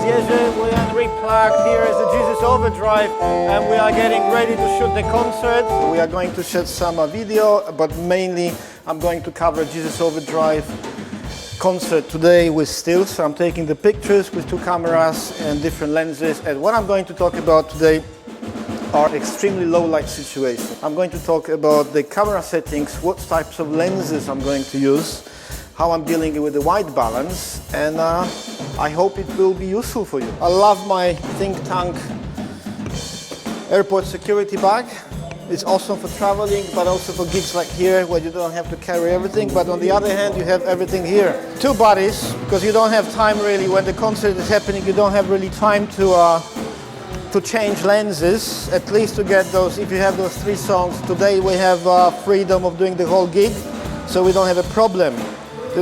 we are replugged. Here is the Jesus Overdrive, and we are getting ready to shoot the concert. We are going to shoot some video, but mainly I'm going to cover Jesus Overdrive concert today with stills. So I'm taking the pictures with 2 cameras and different lenses, and what I'm going to talk about today are extremely low light situations. I'm going to talk about the camera settings, what types of lenses I'm going to use, how I'm dealing with the white balance, and I hope it will be useful for you. I love my think tank airport security bag. It's awesome for traveling, but also for gigs like here where you don't have to carry everything, but on the other hand you have everything here. 2 bodies, because you don't have time really, when the concert is happening, you don't have really time to change lenses, at least to get those, if you have those 3 songs. Today we have freedom of doing the whole gig, so we don't have a problem.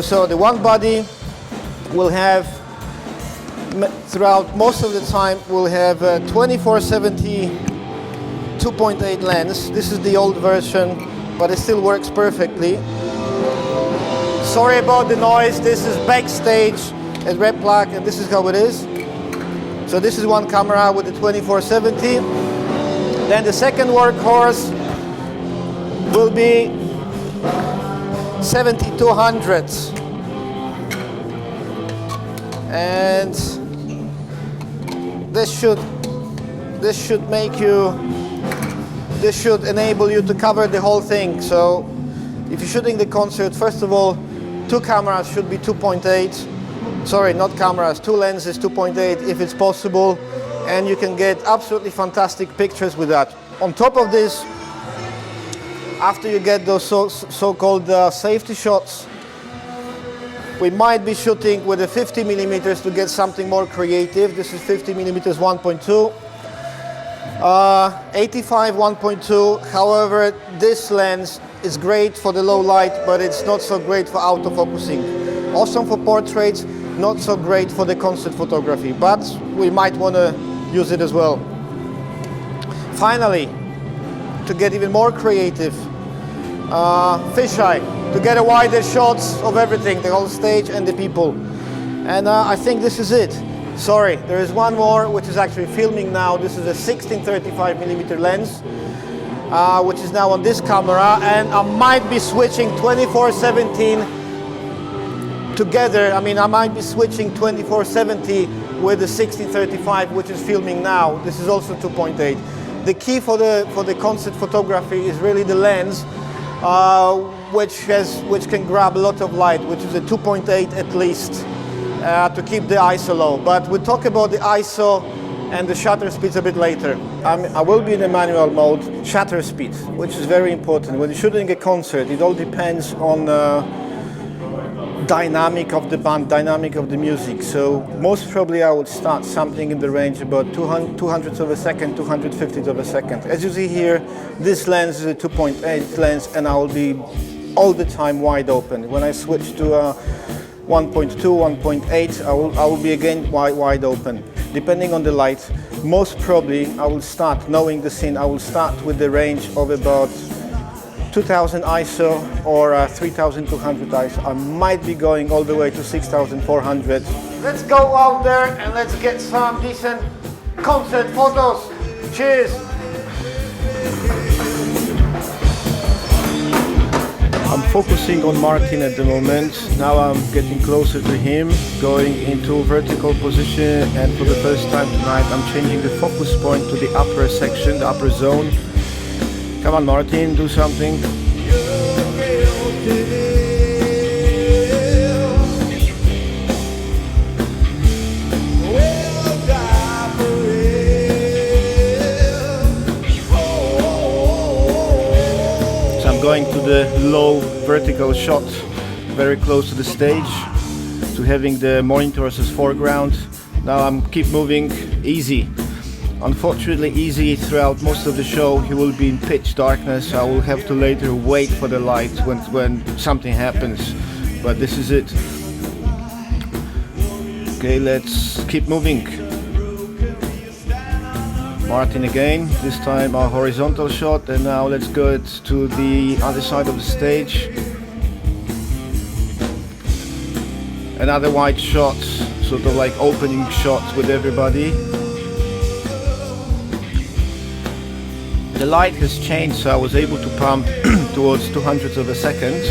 So the one body will have, throughout most of the time, we'll have a 24-70 2.8 lens. This is the old version, but it still works perfectly. Sorry about the noise, this is Backstage at Red Plug, and this is how it is. So this is one camera with the 24-70. Then the second workhorse will be 70-200. And this should enable you to cover the whole thing. So if you're shooting the concert, first of all, 2 cameras should be 2.8. Sorry, not cameras, 2 lenses, 2.8 if it's possible, and you can get absolutely fantastic pictures with that. On top of this, after you get those so-called safety shots, we might be shooting with a 50mm to get something more creative. This is 50mm 1.2. 85 1.2, however, this lens is great for the low light, but it's not so great for autofocusing. Awesome for portraits, not so great for the concert photography, but we might want to use it as well. Finally, to get even more creative, fisheye, to get a wider shots of everything, the whole stage and the people. And I think this is it. Sorry, there is one more which is actually filming now. This is a 16-35mm lens, which is now on this camera, and I might be switching 24-17 together. I mean, I might be switching 24-70 with the 16-35, which is filming now. This is also 2.8. The key for the concert photography is really the lens, which can grab a lot of light, which is a 2.8 at least. To keep the ISO low, but we'll talk about the ISO and the shutter speeds a bit later. I will be in the manual mode. Shutter speed, which is very important. When you're shooting a concert, it all depends on dynamic of the band, dynamic of the music. So most probably I would start something in the range about 200ths of a second, 250ths of a second. As you see here, this lens is a 2.8 lens, and I will be all the time wide open. When I switch to 1.2, 1.8, I will be again wide open. Depending on the light, most probably I will start, knowing the scene, I will start with the range of about 2000 ISO or 3200 ISO. I might be going all the way to 6400. Let's go out there and let's get some decent concert photos. Cheers! I'm focusing on Martin at the moment. Now I'm getting closer to him, going into vertical position, and for the first time tonight I'm changing the focus point to the upper section, the upper zone. Come on Martin, do something. Going to the low vertical shot, very close to the stage, to having the monitors as foreground. Now I'm keep moving, easy. Unfortunately easy throughout most of the show. He will be in pitch darkness. I will have to later wait for the light when something happens, but this is it. Okay, let's keep moving. Martin again, this time a horizontal shot, and now let's go to the other side of the stage. Another wide shot, sort of like opening shot with everybody. The light has changed, so I was able to pump towards 200ths of a second.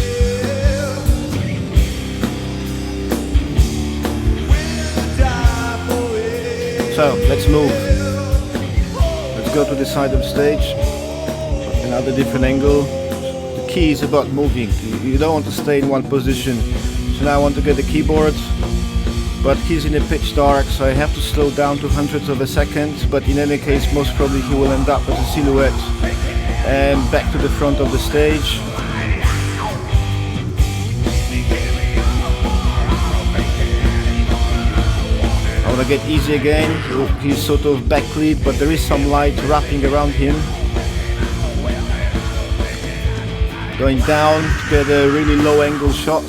So let's move. Let's go to the side of the stage. Another different angle. The key is about moving. You don't want to stay in one position. So now I want to get the keyboard, but he's in a pitch dark, so I have to slow down to hundredths of a second. But in any case, most probably he will end up as a silhouette and back to the front of the stage. I want to get easy again. He's sort of backlit, but there is some light wrapping around him. Going down to get a really low angle shot.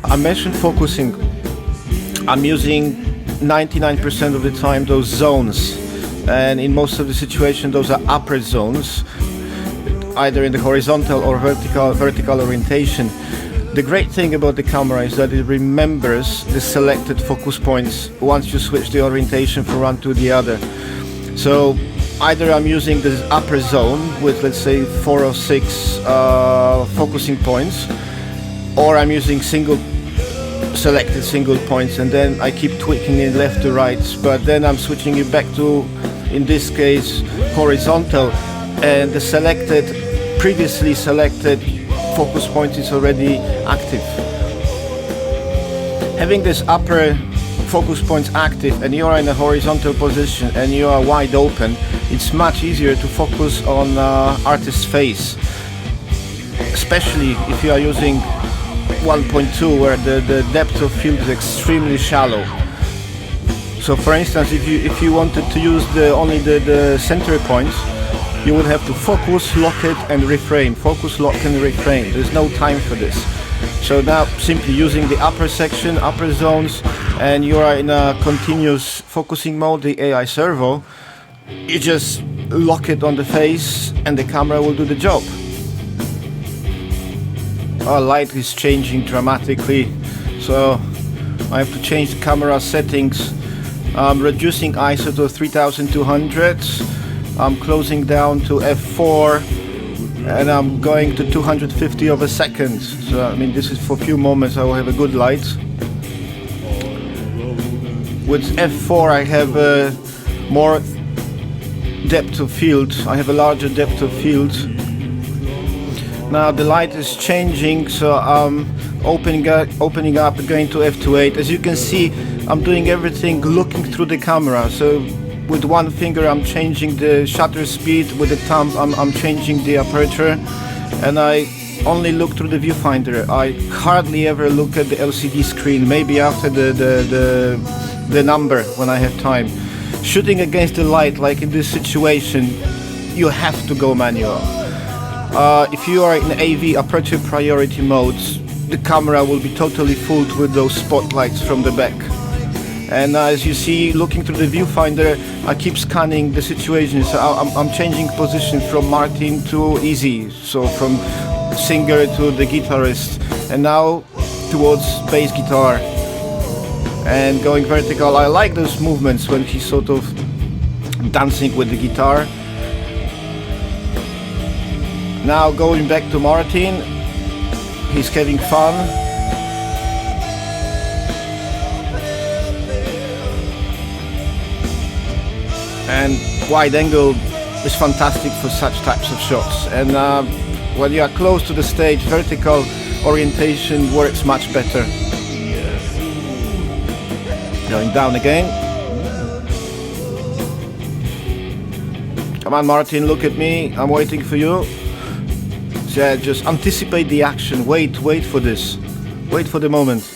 I mentioned focusing. I'm using 99% of the time those zones, and in most of the situations those are upper zones, either in the horizontal or vertical orientation. The great thing about the camera is that it remembers the selected focus points once you switch the orientation from one to the other. So either I'm using this upper zone with, let's say, 4 or 6 focusing points, or I'm using selected single points, and then I keep tweaking it left to right, but then I'm switching it back to, in this case, horizontal, and the previously selected focus point is already active. Having this upper focus points active and you are in a horizontal position and you are wide open, it's much easier to focus on artist's face, especially if you are using 1.2 where the depth of field is extremely shallow. So for instance, if you wanted to use only the center points, you would have to focus, lock it and reframe, focus, lock and reframe. There's no time for this. So now simply using the upper section, upper zones, and you are in a continuous focusing mode, the AI servo, you just lock it on the face and the camera will do the job. Our light is changing dramatically, so I have to change the camera settings. I'm reducing ISO to 3200. I'm closing down to f4 and I'm going to 250 of a second. So I mean, this is for a few moments I will have a good light. With f4 I have more depth of field. I have a larger depth of field. Now the light is changing, so I'm opening up, going to f2.8. As you can see, I'm doing everything looking through the camera. So with one finger I'm changing the shutter speed, with the thumb I'm changing the aperture, and I only look through the viewfinder. I hardly ever look at the LCD screen, maybe after the number when I have time. Shooting against the light, like in this situation, you have to go manual. If you are in AV, aperture priority modes, the camera will be totally fooled with those spotlights from the back. And as you see, looking through the viewfinder, I keep scanning the situation. So I'm changing position from Martin to Easy, so from singer to the guitarist, and now towards bass guitar. And going vertical, I like those movements when he's sort of dancing with the guitar. Now going back to Martin, he's having fun. And wide angle is fantastic for such types of shots. And when you are close to the stage, vertical orientation works much better. Going down again. Come on, Martin, look at me. I'm waiting for you. So yeah, just anticipate the action. Wait for this. Wait for the moment.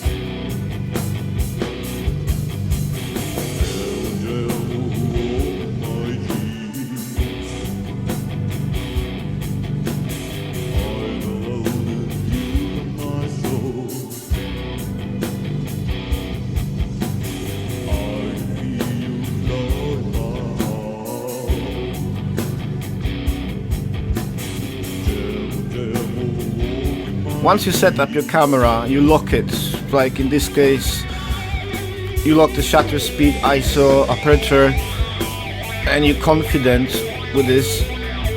once you set up your camera, you lock it. Like in this case, you lock the shutter speed, ISO, aperture, and you're confident with this.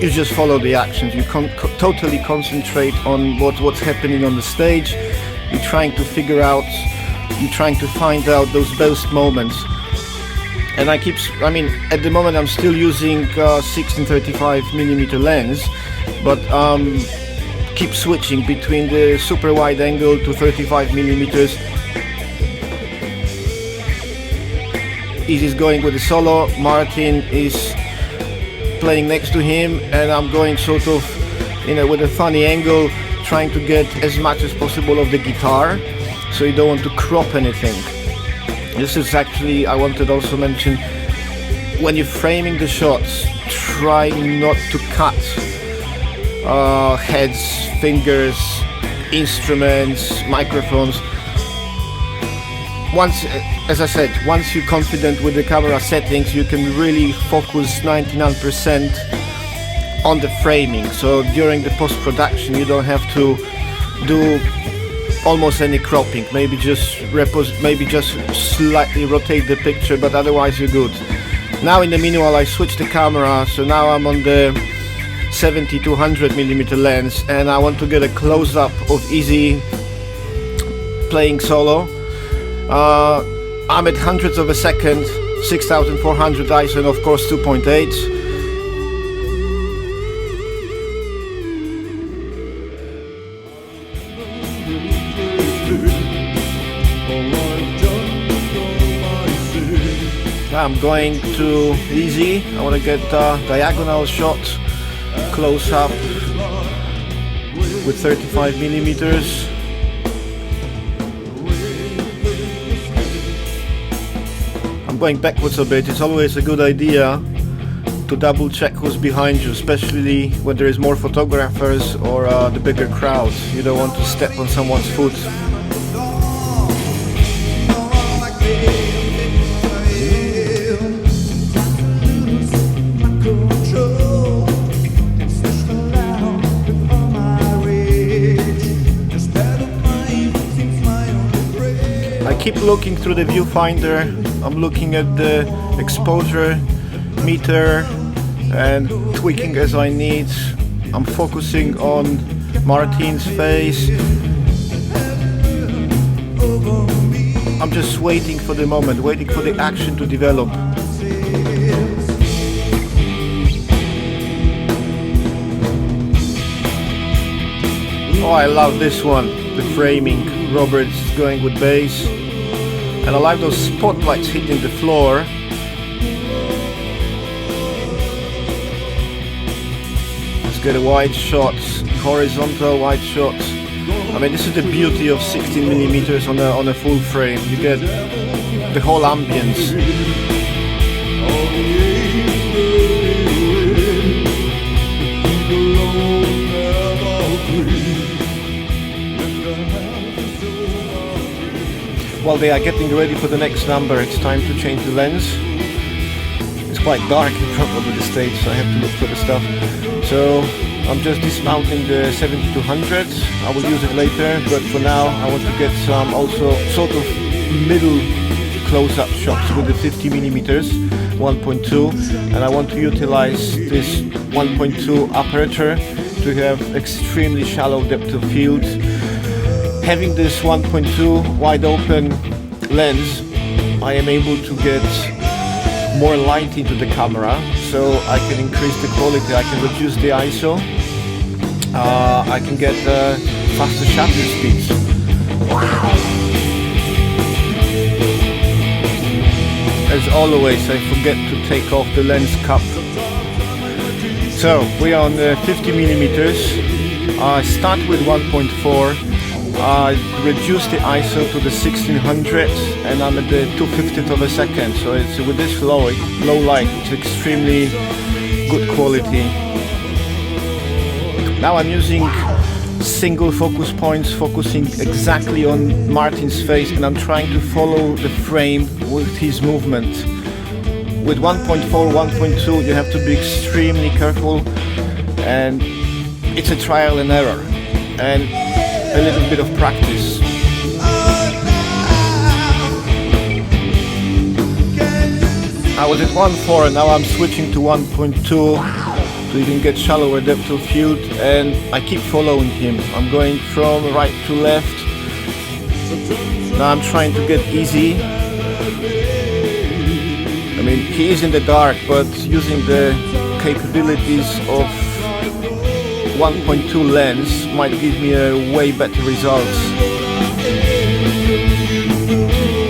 You just follow the actions. You totally concentrate on what's happening on the stage. You're trying to figure out, you're trying to find out those best moments. And at the moment I'm still using 16-35mm lens, but keep switching between the super wide angle to 35mm. He's going with the solo, Martin is playing next to him, and I'm going sort of, with a funny angle, trying to get as much as possible of the guitar, so you don't want to crop anything. This is actually, I wanted to also mention, when you're framing the shots, try not to cut heads, fingers, instruments, microphones. As I said, once you're confident with the camera settings, you can really focus 99% on the framing. So during the post-production, you don't have to do almost any cropping. Maybe just slightly rotate the picture, but otherwise you're good. Now in the meanwhile, I switched the camera, so now I'm on the 70-100mm lens, and I want to get a close-up of Easy playing solo. I'm at hundredths of a second, 6400 ISO, and of course 2.8. I'm going to Easy. I want to get a diagonal shot, close up with 35mm. I'm going backwards a bit. It's always a good idea to double check who's behind you, especially when there is more photographers or the bigger crowd. You don't want to step on someone's foot. I keep looking through the viewfinder. I'm looking at the exposure meter and tweaking as I need. I'm focusing on Martin's face. I'm just waiting for the moment, waiting for the action to develop. Oh, I love this one, the framing. Robert's going with bass. And I like those spotlights hitting the floor. Let's get a wide shot, horizontal wide shot. I mean, this is the beauty of 16mm on a full frame. You get the whole ambience. While they are getting ready for the next number, it's time to change the lens. It's quite dark in front of the stage, so I have to look for the stuff. So I'm just dismounting the 70-100. I will use it later, but for now I want to get some also sort of middle close-up shots with the 50mm 1.2, and I want to utilize this 1.2 aperture to have extremely shallow depth of field. Having this 1.2 wide open lens, I am able to get more light into the camera, so I can increase the quality, I can reduce the ISO, I can get faster shutter speeds. As always, I forget to take off the lens cap. So we are on 50mm. I start with 1.4. Reduce the ISO to the 1600, and I'm at the 2/50th of a second. So it's with this low light, it's extremely good quality. Now I'm using single focus points, focusing exactly on Martin's face, and I'm trying to follow the frame with his movement. With 1.4, 1.2, you have to be extremely careful, and it's a trial and error. And a little bit of practice. I was at 1.4, now I'm switching to 1.2 to even get shallower depth of field, and I keep following him. I'm going from right to left. Now I'm trying to get easy. I mean, he is in the dark, but using the capabilities of 1.2 lens might give me a way better results.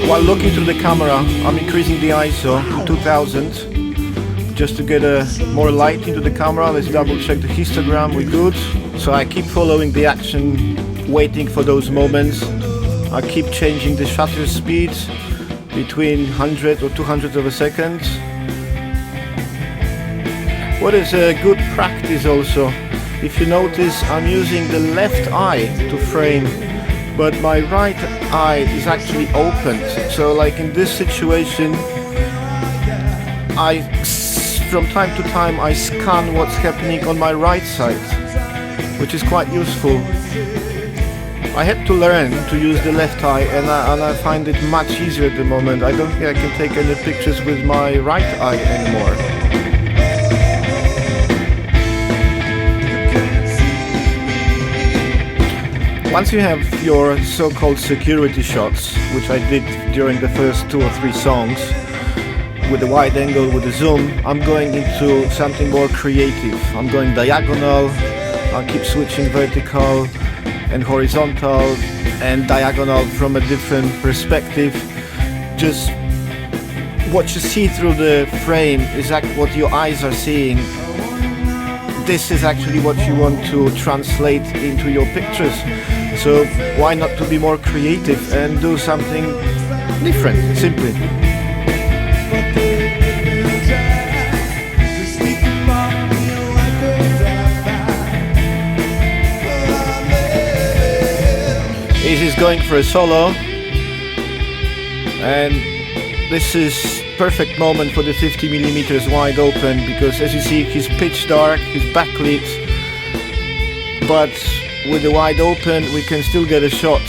While looking through the camera, I'm increasing the ISO to 2000 just to get more light into the camera. Let's double check the histogram, we're good. So I keep following the action, waiting for those moments. I keep changing the shutter speed between 100 or 200 of a second. What is a good practice also, if you notice, I'm using the left eye to frame, but my right eye is actually opened. So like in this situation, from time to time I scan what's happening on my right side, which is quite useful. I had to learn to use the left eye, and I find it much easier at the moment. I don't think I can take any pictures with my right eye anymore. Once you have your so-called security shots, which I did during the first 2 or 3 songs, with the wide angle, with the zoom, I'm going into something more creative. I'm going diagonal, I'll keep switching vertical and horizontal and diagonal from a different perspective. Just what you see through the frame is what your eyes are seeing. This is actually what you want to translate into your pictures. So why not to be more creative and do something different, simply. He's going for a solo, and this is perfect moment for the 50mm wide open, because as you see, he's pitch dark, he's backlit, but with the wide open we can still get a shot.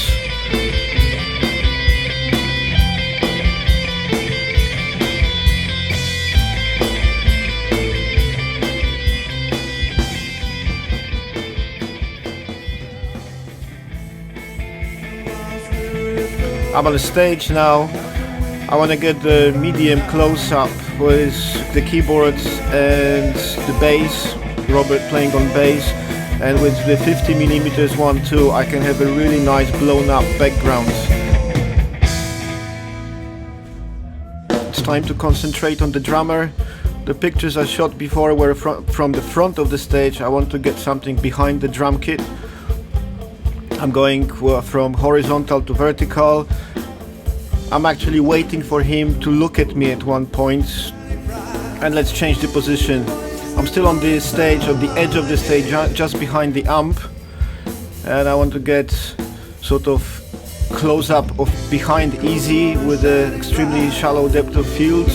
I'm on the stage now. I want to get the medium close-up with the keyboards and the bass, Robert playing on bass, and with the 50mm 1.2 I can have a really nice blown up background. It's time to concentrate on the drummer. The pictures I shot before were from the front of the stage. I want to get something behind the drum kit. I'm going from horizontal to vertical. I'm actually waiting for him to look at me at one point, and let's change the position. I'm still on the stage, on the edge of the stage, just behind the amp, and I want to get sort of close up of behind easy with an extremely shallow depth of field.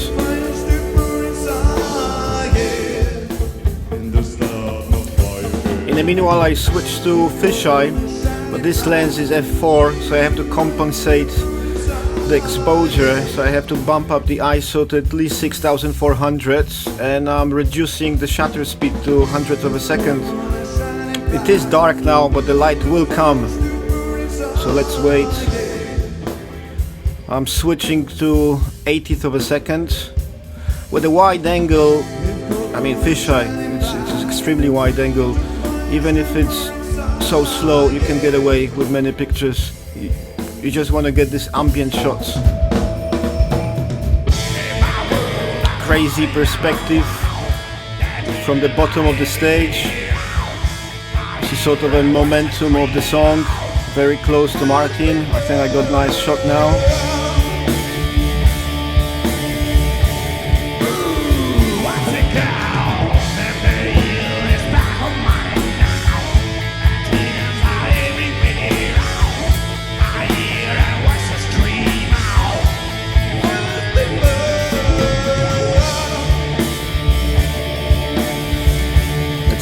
In the meanwhile I switch to fisheye, but this lens is f4, so I have to compensate the exposure, so I have to bump up the ISO to at least 6400, and I'm reducing the shutter speed to hundredths of a second. It is dark now, but the light will come, so let's wait. I'm switching to 80th of a second. With a wide angle, I mean fisheye, it's extremely wide angle. Even if it's so slow, you can get away with many pictures. You just want to get these ambient shots. Crazy perspective from the bottom of the stage. This is sort of a momentum of the song, very close to Martin. I think I got a nice shot now.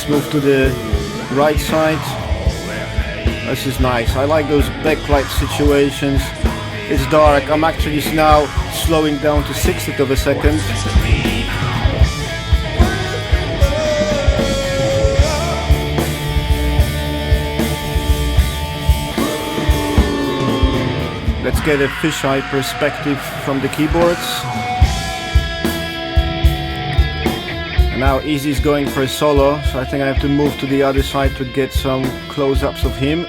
Move to the right side. This is nice. I like those backlight situations. It's dark. I'm actually now slowing down to 60th of a second. Let's get a fisheye perspective from the keyboards. And now Easy's going for a solo, so I think I have to move to the other side to get some close-ups of him.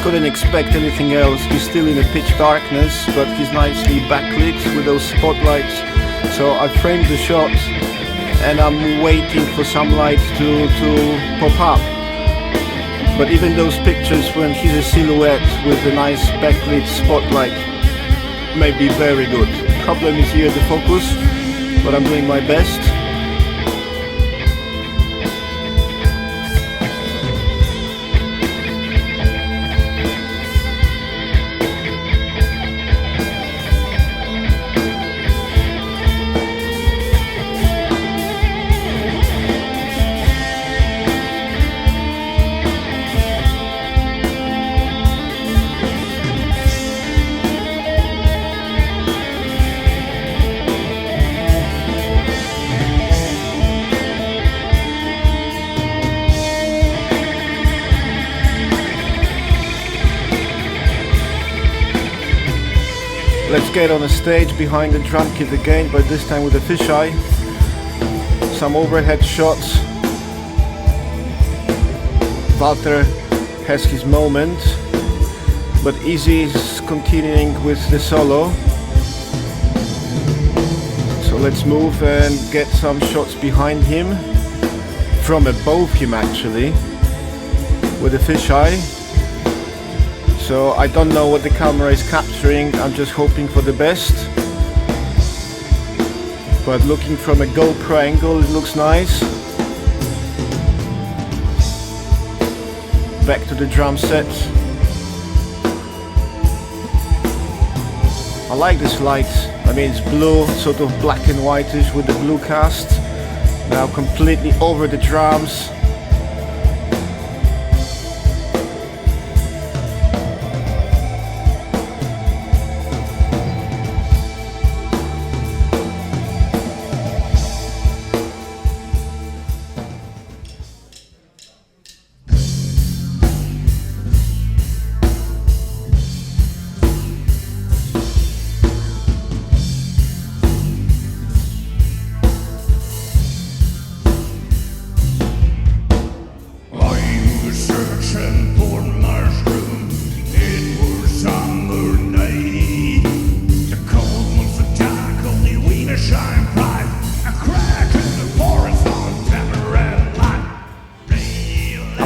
Couldn't expect anything else. He's still in a pitch darkness, but he's nicely backlit with those spotlights. So I framed the shot and I'm waiting for some light to pop up. But even those pictures when he's a silhouette with a nice backlit spotlight may be very good. Problem is here the focus, but I'm doing my best. Let's get on the stage behind the drum kit again, but this time with a fisheye. Some overhead shots. Walter has his moment, but Easy is continuing with the solo. So let's move and get some shots behind him, from above him actually, with a fisheye. So I don't know what the camera is capturing, I'm just hoping for the best. But looking from a GoPro angle, it looks nice. Back to the drum set. I like this light. I mean, it's blue, sort of black and whitish with the blue cast. Now completely over the drums.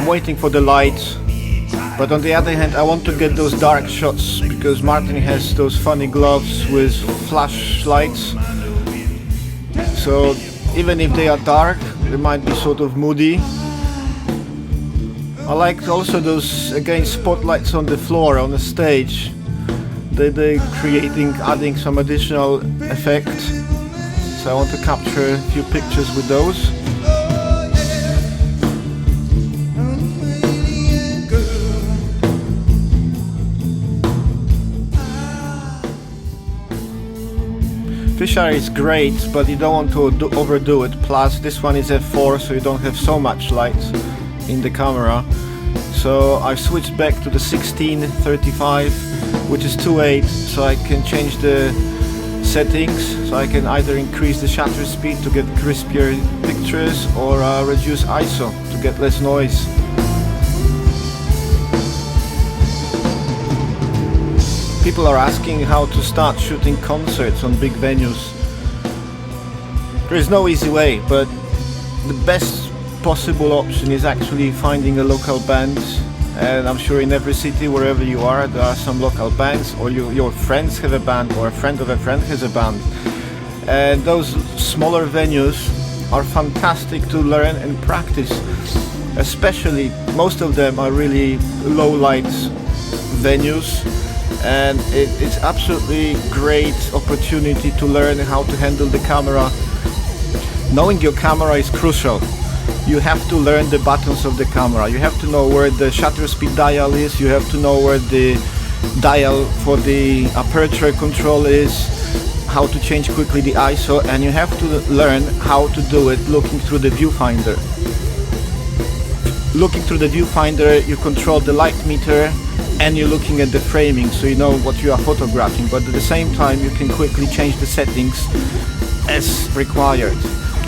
Waiting for the light, but on the other hand I want to get those dark shots because Martin has those funny gloves with flashlights, so even if they are dark they might be sort of moody. I like also those again spotlights on the floor on the stage. They're adding some additional effect, so I want to capture a few pictures with those. Fisheye is great, but you don't want to overdo it. Plus this one is f4, so you don't have so much light in the camera. So I've switched back to the 16-35, which is 2.8, so I can change the settings. So I can either increase the shutter speed to get crispier pictures or reduce ISO to get less noise. People are asking how to start shooting concerts on big venues. There is no easy way, but the best possible option is actually finding a local band. And I'm sure in every city, wherever you are, there are some local bands, or your friends have a band, or a friend of a friend has a band. And those smaller venues are fantastic to learn and practice. Especially, most of them are really low light venues, and it's absolutely great opportunity to learn how to handle the camera. Knowing your camera is crucial. You have to learn the buttons of the camera. You have to know where the shutter speed dial is. You have to know where the dial for the aperture control is, how to change quickly the ISO, and you have to learn how to do it looking through the viewfinder. Looking through the viewfinder, you control the light meter and you're looking at the framing, so you know what you are photographing, but at the same time you can quickly change the settings as required.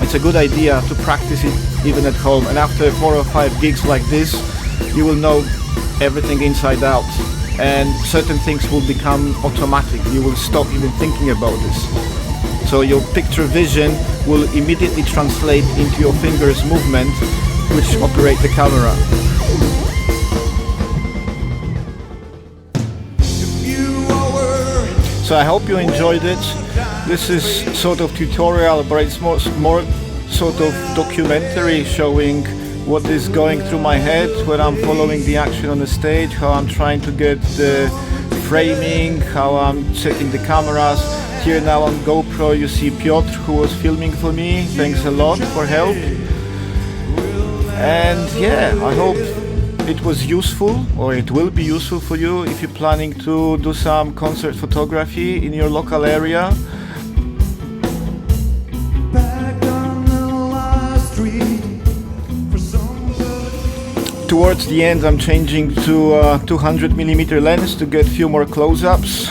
It's a good idea to practice it even at home, and after 4 or 5 gigs like this, you will know everything inside out, and certain things will become automatic. You will stop even thinking about this. So your picture vision will immediately translate into your fingers movement, which operate the camera. So I hope you enjoyed it. This is sort of tutorial, but it's more sort of documentary, showing what is going through my head when I'm following the action on the stage, how I'm trying to get the framing, how I'm setting the cameras. Here now on GoPro you see Piotr, who was filming for me. Thanks a lot for help. And yeah, I hope it was useful, or it will be useful for you if you're planning to do some concert photography in your local area. Towards the end I'm changing to a 200mm lens to get a few more close-ups.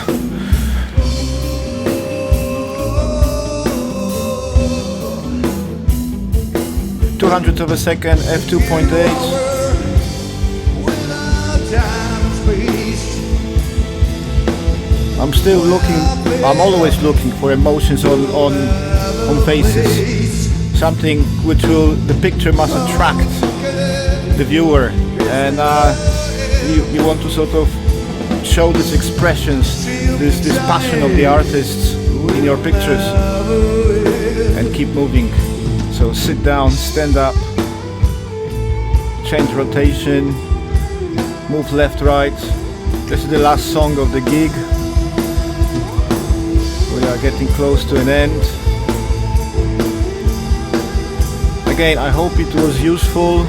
Hundredths of a second, f2.8. I'm still looking, I'm always looking for emotions on faces. Something which will, the picture must attract the viewer, and you want to sort of show these expressions, this passion of the artists in your pictures, and keep moving. So sit down, stand up, change rotation, move left, right. This is the last song of the gig. We are getting close to an end. Again, I hope it was useful.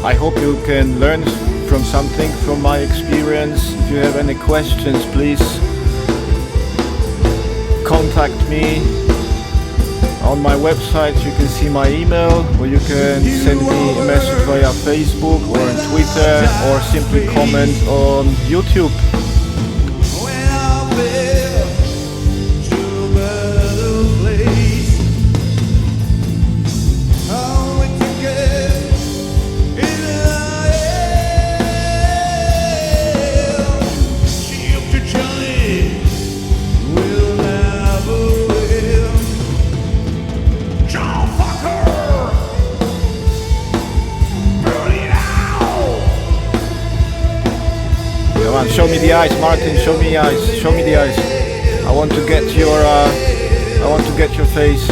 I hope you can learn from something from my experience. If you have any questions, please contact me. On my website you can see my email, or you can send me a message via Facebook or on Twitter, or simply comment on YouTube. Show me the eyes, Martin. Show me the eyes. Show me the eyes. I want to get your. I want to get your face.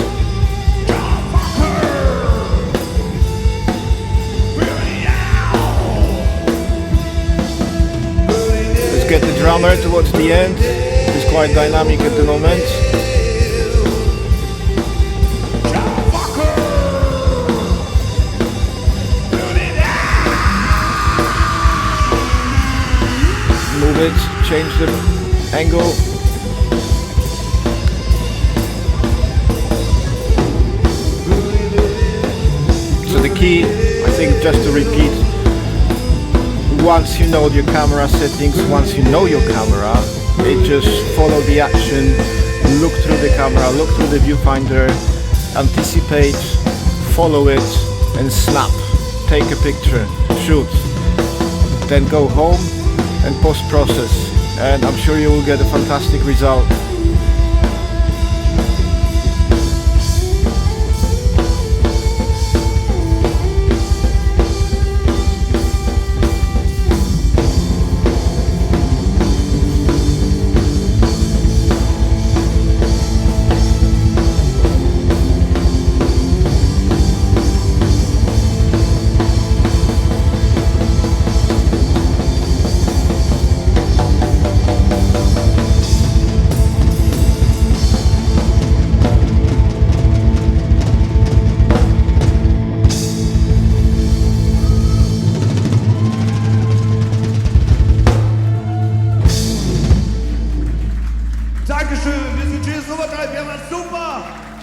Let's get the drummer towards the end. He's quite dynamic at the moment. Move it, change the angle. So the key, I think, just to repeat, once you know your camera settings, once you know your camera, it just follow the action, look through the camera, look through the viewfinder, anticipate, follow it, and snap. Take a picture, shoot, then go home and post-process, and I'm sure you will get a fantastic result. Dankeschön, wir sind Jesus Overdrive, wir waren super!